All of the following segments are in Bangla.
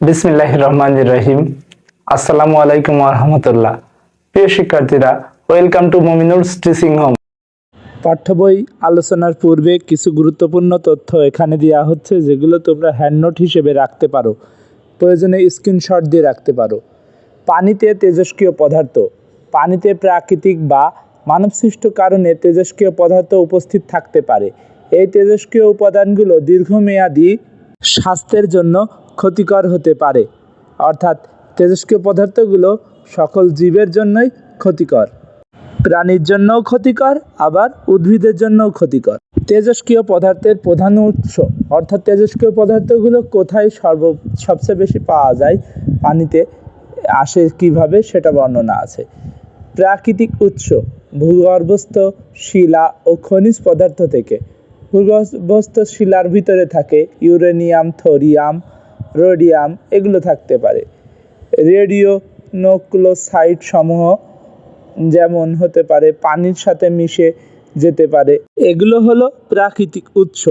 বিসমিল্লাহির রহমানির রহিম। আসসালামু আলাইকুম ওয়া রাহমাতুল্লাহ। প্রিয় শিক্ষার্থীরা, ওয়েলকাম টু মুমিনুলস টিচিং হোম। পাঠ্য বই আলোচনার পূর্বে কিছু গুরুত্বপূর্ণ তথ্য এখানে দেওয়া হচ্ছে, যেগুলো তোমরা হ্যান্ডনোট হিসেবে রাখতে পারো, প্রয়োজনে স্ক্রিনশট দিয়ে রাখতে পারো। পানিতে তেজস্ক্রিয় পদার্থ। পানিতে প্রাকৃতিক বা মানবসৃষ্ট কারণে তেজস্ক্রিয় পদার্থ উপস্থিত থাকতে পারে। এই তেজস্ক্রিয় উপাদানগুলো দীর্ঘমেয়াদী স্বাস্থ্যের জন্য ক্ষতিকর হতে পারে। অর্থাৎ তেজস্ক্রিয় পদার্থগুলো সকল জীবের জন্যই ক্ষতিকর, প্রাণীর জন্যও ক্ষতিকর, আবার উদ্ভিদের জন্যও ক্ষতিকর। তেজস্ক্রিয় পদার্থের প্রধান উৎস, অর্থাৎ তেজস্ক্রিয় পদার্থগুলো কোথায় সবচেয়ে বেশি পাওয়া যায়, পানিতে আসে কিভাবে, সেটা বর্ণনা আছে। প্রাকৃতিক উৎস, ভূগর্ভস্থ শিলা ও খনিজ পদার্থ থেকে। ভূগর্ভস্থ শিলার ভিতরে থাকে ইউরেনিয়াম, থোরিয়াম, রোডিয়াম, এগুলো থাকতে পারে। রেডিও নিউক্লিওসাইড সমূহ যেমন হতে পারে পানির সাথে মিশে যেতে পারে, এগুলো হলো প্রাকৃতিক উৎস।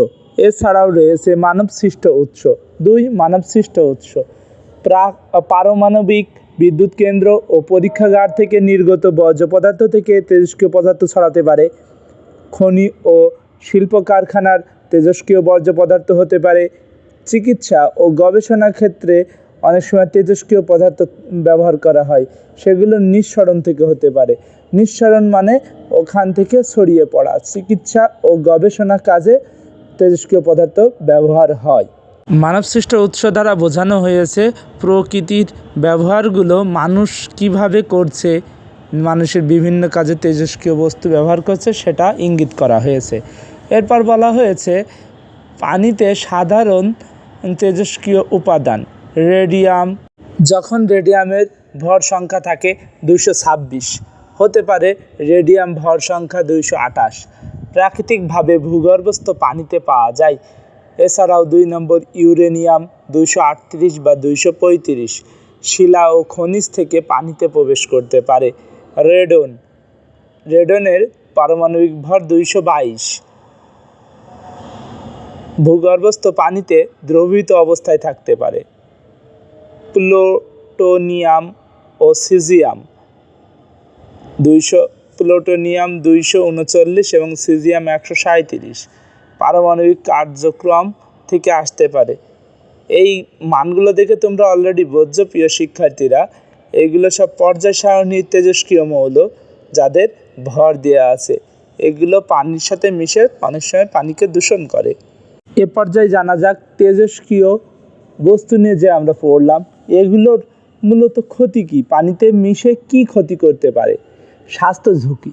এছাড়াও রয়েছে মানবসৃষ্ট উৎস। 2. মানবসৃষ্ট উৎস, পারমাণবিক বিদ্যুৎ কেন্দ্র ও পরীক্ষাগার থেকে নির্গত বর্জ্য পদার্থ থেকে তেজস্ক্রিয় পদার্থ ছড়াতে পারে। খনি ও শিল্প কারখানার তেজস্ক্রিয় বর্জ্য পদার্থ হতে পারে। চিকিৎসা ও গবেষণা ক্ষেত্রে অনেক সময় তেজস্ক্রিয় পদার্থ ব্যবহার করা হয়, সেগুলো নিঃসরণ থেকে হতে পারে। নিঃসরণ মানে ওখান থেকে ছড়িয়ে পড়া। চিকিৎসা ও গবেষণা কাজে তেজস্ক্রিয় পদার্থ ব্যবহার হয়। মানবসৃষ্ট উৎস দ্বারা বোঝানো হয়েছে প্রকৃতির ব্যবহারগুলো মানুষ কিভাবে করছে, মানুষের বিভিন্ন কাজে তেজস্ক্রিয় বস্তু ব্যবহার করছে, সেটা ইঙ্গিত করা হয়েছে। এরপর বলা হয়েছে পানিতে সাধারণ তেজস্ক্রিয় উপাদান রেডিয়াম। যখন রেডিয়ামের ভর সংখ্যা থাকে 226, হতে পারে রেডিয়াম ভর সংখ্যা 228, প্রাকৃতিকভাবে ভূগর্ভস্থ পানিতে পাওয়া যায়। এছাড়াও 2 নম্বর ইউরেনিয়াম 238 বা 235 শিলা ও খনিজ থেকে পানিতে প্রবেশ করতে পারে। রেডনের পারমাণবিক ভর 222, ভূগর্ভস্থ পানিতে দ্রবীভূত অবস্থায় থাকতে পারে। প্লুটোনিয়াম ও সিজিয়াম 239 এবং সিজিয়াম 137 পারমাণবিক কার্যক্রম থেকে আসতে পারে। এই মানগুলো দেখে তোমরা অলরেডি বুঝছো প্রিয় শিক্ষার্থীরা, এগুলো সব পর্যায় সারণীর তেজস্ক্রিয় মৌল যাদের ভর দেওয়া আছে। এগুলো পানির সাথে মিশে অনেক সময় পানিকে দূষণ করে। এ পর্যায়ে জানা যাক তেজস্ক্রিয় বস্তু নিয়ে যে আমরা পড়লাম, এগুলোর মূলত ক্ষতি কী, পানিতে মিশে কি ক্ষতি করতে পারে। স্বাস্থ্য ঝুঁকি,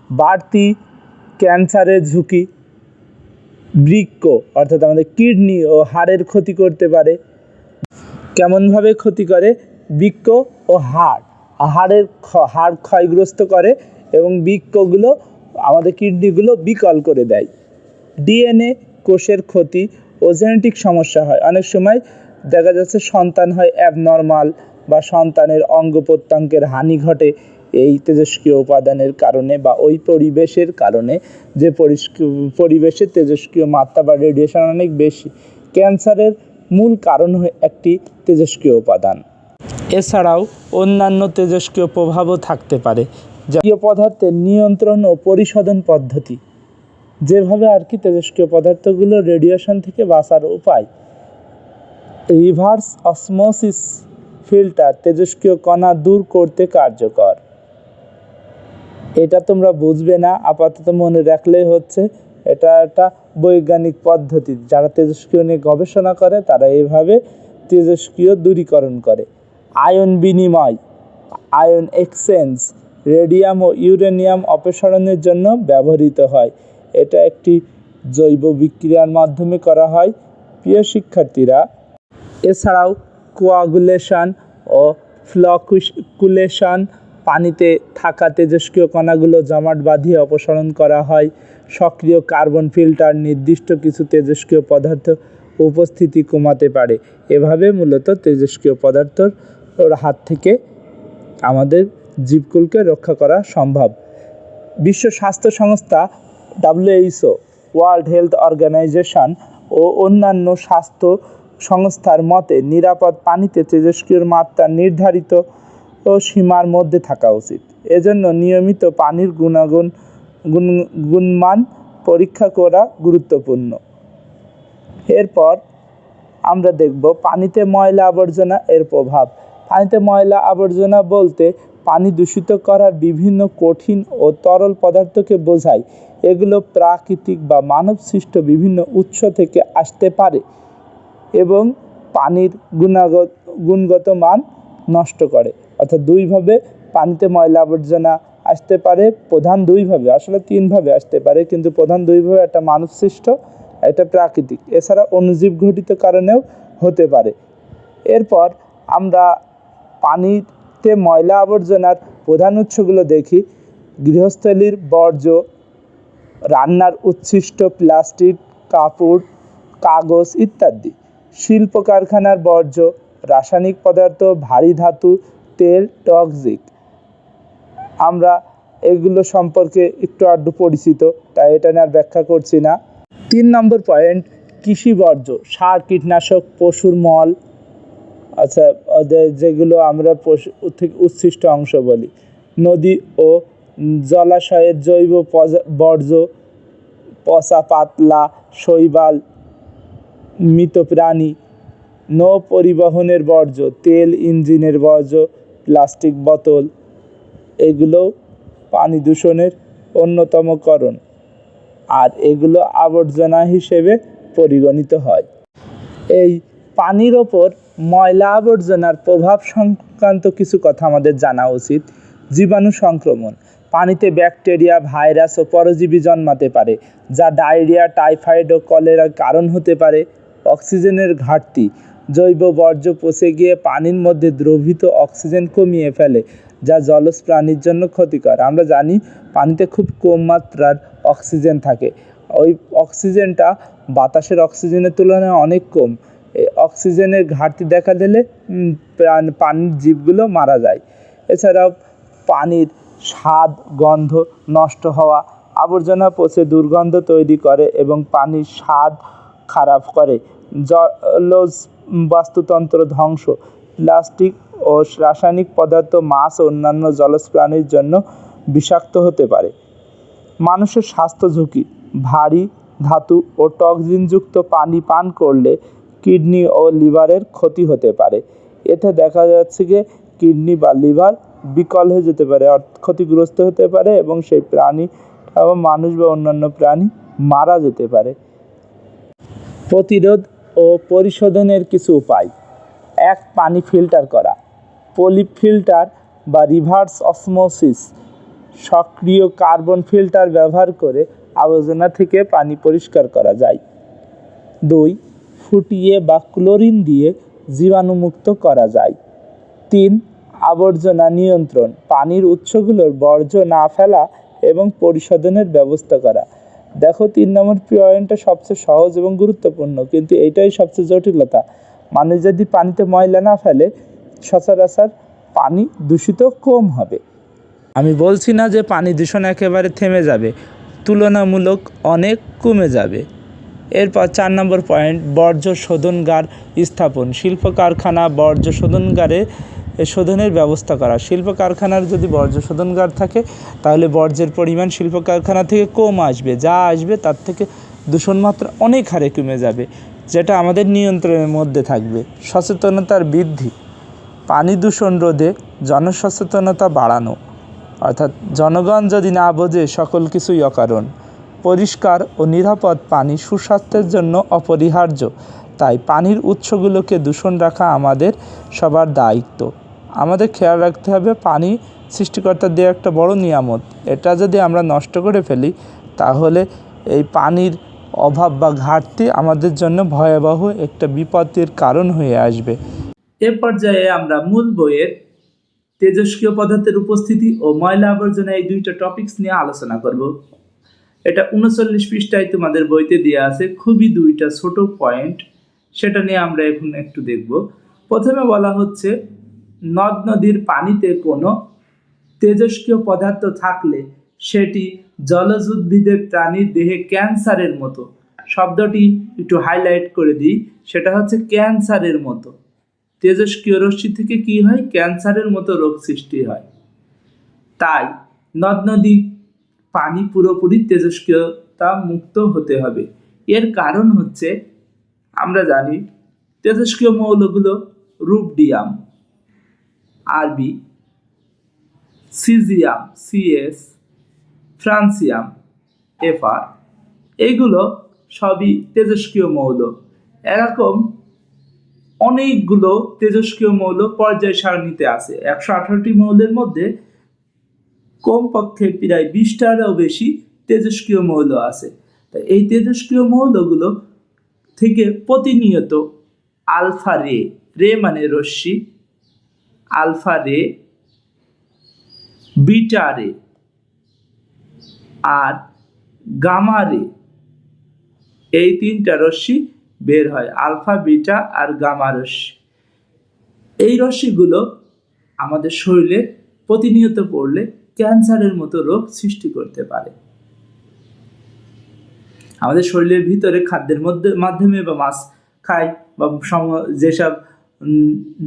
বাড়তি ক্যান্সারের ঝুঁকি, বৃক্ক অর্থাৎ আমাদের কিডনি ও হাড়ের ক্ষতি করতে পারে। কেমনভাবে ক্ষতি করে? বৃক্ক ও হাড় ক্ষয়গ্রস্ত করে এবং বৃক্কগুলো আমাদের কিডনিগুলো বিকল করে দেয়। ডিএনএ কোষের ক্ষতি ও জেনেটিক সমস্যা হয়। অনেক সময় দেখা যাচ্ছে সন্তান হয় অ্যাবনর্মাল বা সন্তানের অঙ্গ প্রত্যঙ্গের হানি ঘটে এই তেজস্ক্রিয় উপাদানের কারণে বা ওই পরিবেশের কারণে, যে পরিবেশে তেজস্ক্রিয় মাত্রা বা রেডিয়েশন অনেক বেশি। ক্যান্সারের মূল কারণ হয় একটি তেজস্ক্রিয় উপাদান। এছাড়াও অন্যান্য তেজস্ক্রিয় প্রভাবও থাকতে পারে, জাতীয় পদার্থের নিয়ন্ত্রণ ও পরিশোধন পদ্ধতি, যেভাবে আর কি তেজস্ক্রিয় পদার্থগুলো রেডিয়েশন থেকে বাঁচার উপায়। রিভার্স অসমোসিস ফিল্টার তেজস্ক্রিয় কণা দূর করতে কার্যকর। এটা তোমরা বুঝবে না, আপাতত মনে রাখলেই হচ্ছে। এটা একটা বৈজ্ঞানিক পদ্ধতি, যারা তেজস্ক্রিয় নিয়ে গবেষণা করে তারা এইভাবে তেজস্ক্রিয় দূরীকরণ করে। আয়ন বিনিময়, আয়ন এক্সচেঞ্জ, রেডিয়াম ও ইউরেনিয়াম অপসারণের জন্য ব্যবহৃত হয়। এটা একটি জৈব বিক্রিয়ার মাধ্যমে করা হয় প্রিয় শিক্ষার্থীরা। এছাড়াও কোয়াগুলেশন ও ফ্লকুলেশন, পানিতে থাকা তেজস্ক্রিয় কণাগুলো জমাট বাঁধিয়ে অপসারণ করা হয়। সক্রিয় কার্বন ফিল্টার নির্দিষ্ট কিছু তেজস্ক্রিয় পদার্থ উপস্থিতি কমাতে পারে। এভাবে মূলত তেজস্ক্রিয় পদার্থর হাত থেকে আমাদের জীবকুলকে রক্ষা করা সম্ভব। বিশ্ব স্বাস্থ্য সংস্থা WHO, ওয়ার্ল্ড হেলথ অর্গানাইজেশন ও অন্যান্য স্বাস্থ্য সংস্থার মতে নিরাপদ পানিতে তেজস্ক্রিয়র মাত্রা নির্ধারিত ও সীমার মধ্যে থাকা উচিত। এজন্য নিয়মিত পানির গুণমান পরীক্ষা করা গুরুত্বপূর্ণ। এরপর আমরা দেখব পানিতে ময়লা আবর্জনা এর প্রভাব। পানিতে ময়লা আবর্জনা বলতে পানি দূষিত করার বিভিন্ন কঠিন ও তরল পদার্থকে বোঝায়। এগুলো প্রাকৃতিক বা মানব সৃষ্ট বিভিন্ন উৎস থেকে আসতে পারে এবং পানির গুণগত মান নষ্ট করে। অর্থাৎ দুইভাবে পানিতে ময়লা আবর্জনা আসতে পারে, প্রধান দুইভাবে, আসলে তিনভাবে আসতে পারে, কিন্তু প্রধান দুইভাবে, একটা মানব সৃষ্ট, একটা প্রাকৃতিক, এছাড়া অণুজীব ঘটিত কারণেও হতে পারে। এরপর আমরা পানিতে ময়লা আবর্জনার প্রধান উৎসগুলো দেখি। গৃহস্থলীর বর্জ্য, রান্নার উচ্ছিষ্ট, প্লাস্টিক, কাপড়, কাগজ ইত্যাদি। শিল্প কারখানার বর্জ্য, রাসায়নিক পদার্থ, ভারী ধাতু, তেল, টক্সিক। আমরা এগুলো সম্পর্কে একটু আধটু পরিচিত, তাই এটা নিয়ে আর ব্যাখ্যা করছি না। 3 নম্বর পয়েন্ট, কৃষি বর্জ্য, সার, কীটনাশক, পশুর মল, আচ্ছা, যেগুলো আমরা পশু থেকে উচ্ছিষ্ট অংশ বলি। নদী ও জলাশয়ের জৈব বর্জ্য, পচা পাতলা, শৈবাল, মৃত প্রাণী। নৌ পরিবহনের বর্জ্য, তেল, ইঞ্জিনের বর্জ্য, প্লাস্টিক বোতল, এগুলো পানি দূষণের অন্যতম কারণ, আর এগুলো আবর্জনা হিসেবে পরিগণিত হয়। এই পানির ওপর ময়লা আবর্জনার প্রভাব সংক্রান্ত কিছু কথা আমাদের জানা উচিত। জীবাণু সংক্রমণ, পানিতে ব্যাকটেরিয়া, ভাইরাস ও পরজীবী জন্মাতে পারে, যা ডায়রিয়া, টাইফয়েড ও কলেরার কারণ হতে পারে। অক্সিজেনের ঘাটতি, জৈব বর্জ্য পচে গিয়ে পানির মধ্যে দ্রবীভূত অক্সিজেন কমিয়ে ফেলে, যা জলজ প্রাণীর জন্য ক্ষতিকর। আমরা জানি পানিতে খুব কম মাত্রার অক্সিজেন থাকে, ওই অক্সিজেনটা বাতাসের অক্সিজেনের তুলনায় অনেক কম। এই অক্সিজেনের ঘাটতি দেখা দিলে পানির জীবগুলো মারা যায়। এছাড়াও পানির স্বাদ, গন্ধ নষ্ট হওয়া, আবর্জনা পচে দুর্গন্ধ তৈরি করে এবং পানির স্বাদ খারাপ করে। জলজ বাস্তুতন্ত্র ধ্বংস, প্লাস্টিক ও রাসায়নিক পদার্থ মাছ ও অন্যান্য জলজ প্রাণীর জন্য বিষাক্ত হতে পারে। মানুষের স্বাস্থ্য ঝুঁকি, ভারী ধাতু ও টক্সিনযুক্ত পানি পান করলে কিডনি ও লিভারের ক্ষতি হতে পারে। এতে দেখা যাচ্ছে যে কিডনি বা লিভার বিকল হয়ে যেতে পারে, ক্ষতিগ্রস্ত হতে পারে এবং সেই প্রাণী এবং মানুষ বা অন্যান্য প্রাণী মারা যেতে পারে। প্রতিরোধ ও পরিশোধনের কিছু উপায়। 1. পানি ফিল্টার করা। পলিফিল্টার বা রিভার্স অসমোসিস, সক্রিয় কার্বন ফিল্টার ব্যবহার করে আবর্জনা থেকে পানি পরিষ্কার করা যায়। 2. ফুটিয়ে বা ক্লোরিন দিয়ে জীবাণুমুক্ত করা যায়। 3. আবর্জনা নিয়ন্ত্রণ, পানির উৎসগুলোর বর্জ্য না ফেলা এবং পরিশোধনের ব্যবস্থা করা। দেখো 3 নম্বর পয়েন্টটা সবচেয়ে সহজ এবং গুরুত্বপূর্ণ, কিন্তু এইটাই সবচেয়ে জটিলতা। মানুষ যদি পানিতে ময়লা না ফেলে, সচরাচর পানি দূষিত কম হবে। আমি বলছি না যে পানি দূষণ একেবারে থেমে যাবে, তুলনামূলক অনেক কমে যাবে। এরপর 4 নম্বর পয়েন্ট, বর্জ্য শোধনাগার স্থাপন। শিল্প কারখানা বর্জ্য শোধনাগারে শোধনের ব্যবস্থা করা। শিল্প কারখানার যদি বর্জ্য শোধনাগার থাকে, তাহলে বর্জ্যের পরিমাণ শিল্প কারখানা থেকে কম আসবে, যা আসবে তার থেকে দূষণ মাত্রা অনেক হারে কমে যাবে, যেটা আমাদের নিয়ন্ত্রণের মধ্যে থাকবে। সচেতনতার বৃদ্ধি, পানি দূষণ রোধে জনসচেতনতা বাড়ানো, অর্থাৎ জনগণ যদি না বোঝে সকল কিছুই অকারণ। পরিষ্কার ও নিরাপদ পানি সুস্বাস্থ্যের জন্য অপরিহার্য, তাই পানির উৎসগুলোকে দূষণ রাখা আমাদের সবার দায়িত্ব। আমাদের খেয়াল রাখতে হবে, পানি সৃষ্টিকর্তার দেওয়া একটা বড় নিয়ামত, এটা যদি আমরা নষ্ট করে ফেলি, তাহলে এই পানির অভাব বা ঘাটতি আমাদের জন্য ভয়াবহ একটা বিপদের কারণ হয়ে আসবে। এ পর্যায়ে আমরা মূল বইয়ের তেজস্ক্রিয় পদার্থের উপস্থিতি ও ময়লা আবর্জনা, এই দুইটা টপিকস নিয়ে আলোচনা করব। এটা 39 পৃষ্ঠায় তোমাদের বইতে দেওয়া আছে, খুবই দুইটা ছোট পয়েন্ট, সেটা নিয়ে আমরা এখন একটু দেখব। প্রথমে বলা হচ্ছে, নদ নদীর পানিতে কোনো তেজস্ক্রিয় পদার্থ থাকলে সেটি জলজ উদ্ভিদের প্রাণীর দেহে ক্যান্সারের মতো। শব্দটি একটু হাইলাইট করে দিই, সেটা হচ্ছে ক্যান্সারের মতো। তেজস্ক্রিয় রশ্মি থেকে কি হয়? ক্যান্সারের মতো রোগ সৃষ্টি হয়। তাই নদ নদী পানি পুরোপুরি তেজস্ক্রিয়তা মুক্ত হতে হবে। এর কারণ হচ্ছে আমরা জানি তেজস্ক্রিয় মৌলগুলো রুবিডিয়াম, আরবি, সিজিয়াম, সিএস, ফ্রান্সিয়াম, এফআর, এইগুলো সবই তেজস্ক্রিয় মৌল। এরকম অনেকগুলো তেজস্ক্রিয় মৌল পর্যায় সারণীতে আছে। 118টি মৌলের মধ্যে কমপক্ষে প্রায় 20টারও বেশি তেজস্ক্রিয় মৌল আছে। তাই এই তেজস্ক্রিয় মৌলগুলো থেকে প্রতিনিয়ত আলফা রে, রে মানে রশ্মি, আলফা রে, বিটা রে আর গামা রে, এই 3টা রশ্মি বের হয়, আলফা, বিটা আর গামা রশ্মি। এই রশ্মিগুলো আমাদের শরীরে প্রতিনিয়ত পড়লে ক্যান্সারের মতো রোগ সৃষ্টি করতে পারে। আমাদের শরীরের ভিতরে খাদ্যের মাধ্যমে বা মাছ খাই বা যেসব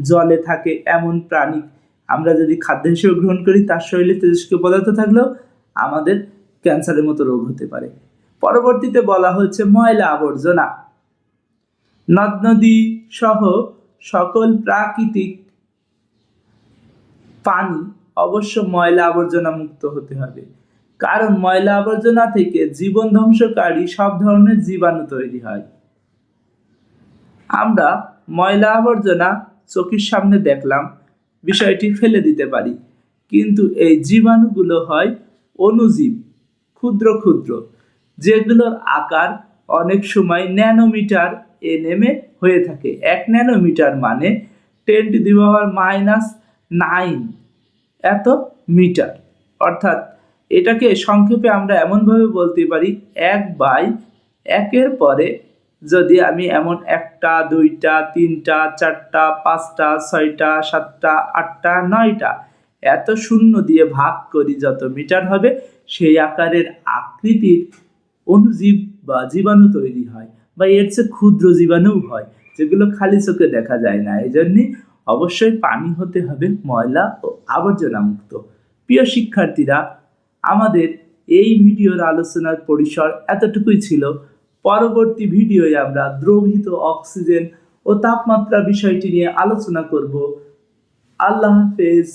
জলে থাকে এমন প্রাণী আমরা যদি খাদ্য হিসেবে গ্রহণ করি, তার শরীরে তেজস্ক্রিয় পদার্থ থাকলেও আমাদের ক্যান্সারের মতো রোগ হতে পারে। পরবর্তীতে বলা হচ্ছে ময়লা আবর্জনা। নদ নদী সহ সকল প্রাকৃতিক পানি অবশ্য ময়লা আবর্জনা মুক্ত হতে হবে, কারণ ময়লা আবর্জনা থেকে জীবন ধ্বংসকারী সব ধরনের জীবাণু তৈরি হয়। আমরা ময়লা আবর্জনা চোখের সামনে দেখলাম, বিষয়টি ফেলে দিতে পারি, কিন্তু এই জীবাণুগুলো হয় অণুজীব, ক্ষুদ্র ক্ষুদ্র, যেগুলোর আকার অনেক সময় ন্যানোমিটার এনএমে হয়ে থাকে। 1 ন্যানোমিটার মানে 10⁻⁹ এত মিটার। অর্থাৎ এটাকে সংক্ষেপে আমরা এমনভাবে বলতে পারি 1/1 পরে যদি আমি এমন 1টা 2টা 3টা 4টা 5টা 6টা 7টা 8টা 9টা এত শূন্য দিয়ে ভাগ করি, যত মিটার হবে সেই আকারের আকৃতির অণুজীব বা জীবাণু তৈরি হয়, বা এর চেয়ে ক্ষুদ্র জীবাণুও হয়, যেগুলো খালি চোখে দেখা যায় না। এই জন্যই অবশ্যই পানি হতে হবে ময়লা ও আবর্জনা মুক্ত। প্রিয় শিক্ষার্থীরা, আমাদের এই ভিডিওর আলোচনার পরিসর এতটুকুই ছিল। পরবর্তী ভিডিওয়ে আমরা দ্রবীভূত অক্সিজেন ও তাপমাত্রা বিষয়টি নিয়ে আলোচনা করব। আল্লাহ হাফেজ।